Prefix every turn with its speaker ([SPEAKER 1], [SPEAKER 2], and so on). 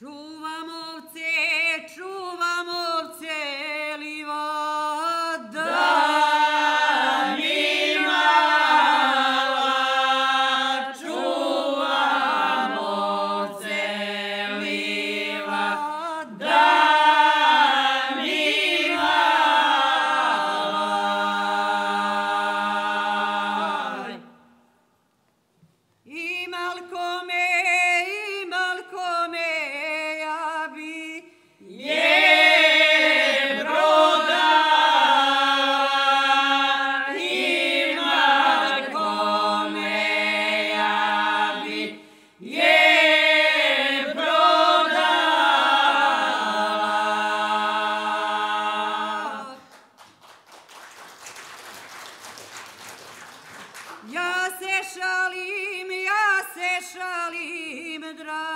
[SPEAKER 1] Čuvam ovce, livada. Da mi mala, čuvam ovce, livada. Da mi mala. Imalko me, ja bi je prodala. Imalko me, ja bi je prodala. Ja se šalim, dragi.